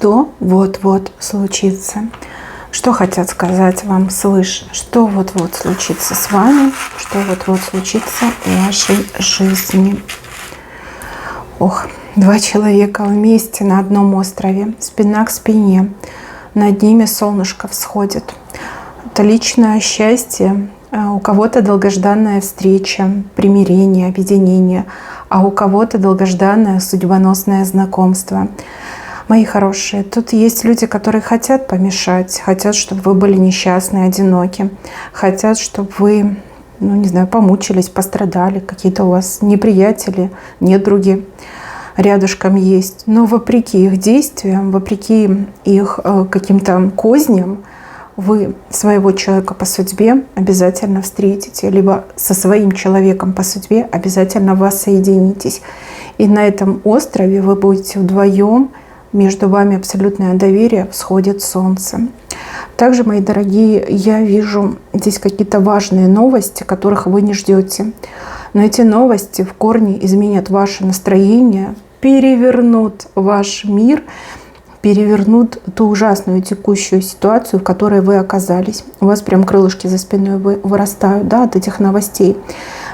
что вот-вот случится. Что хотят сказать вам свыше? Что вот-вот случится с вами? Что вот-вот случится в вашей жизни? Ох, два человека вместе на одном острове, спина к спине. Над ними солнышко всходит. Это личное счастье. У кого-то долгожданная встреча, примирение, объединение, а у кого-то долгожданное судьбоносное знакомство. Мои хорошие, тут есть люди, которые хотят помешать, хотят, чтобы вы были несчастны, одиноки, хотят, чтобы вы, не знаю, помучились, пострадали, какие-то у вас неприятели, недруги рядышком есть. Но вопреки их действиям, вопреки их каким-то козням, вы своего человека по судьбе обязательно встретите, либо со своим человеком по судьбе обязательно воссоединитесь. И на этом острове вы будете вдвоем, между вами абсолютное доверие, всходит солнце. Также, мои дорогие, я вижу здесь какие-то важные новости, которых вы не ждете. Но эти новости в корне изменят ваше настроение, перевернут ваш мир, перевернут ту ужасную текущую ситуацию, в которой вы оказались. У вас прям крылышки за спиной вырастают, да, от этих новостей.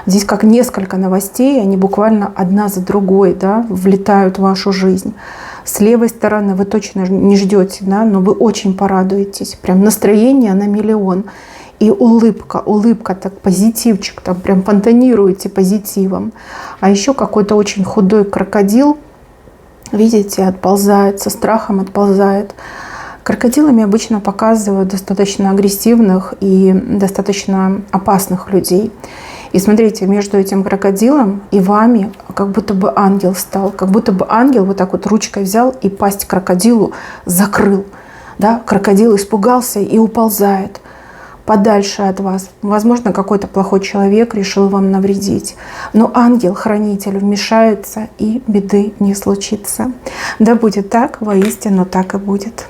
Здесь как несколько новостей, они буквально одна за другой, да, влетают в вашу жизнь. С левой стороны вы точно не ждете, да, но вы очень порадуетесь. Прям настроение на миллион. И улыбка, так позитивчик, там прям фонтанируете позитивом. А еще какой-то очень худой крокодил, видите, отползает, со страхом отползает. Крокодилами обычно показывают достаточно агрессивных и достаточно опасных людей. И смотрите, между этим крокодилом и вами как будто бы ангел стал. Как будто бы ангел вот так вот ручкой взял и пасть крокодилу закрыл. Да? Крокодил испугался и уползает подальше от вас. Возможно, какой-то плохой человек решил вам навредить. Но ангел-хранитель вмешается, и беды не случится. Да будет так, воистину так и будет.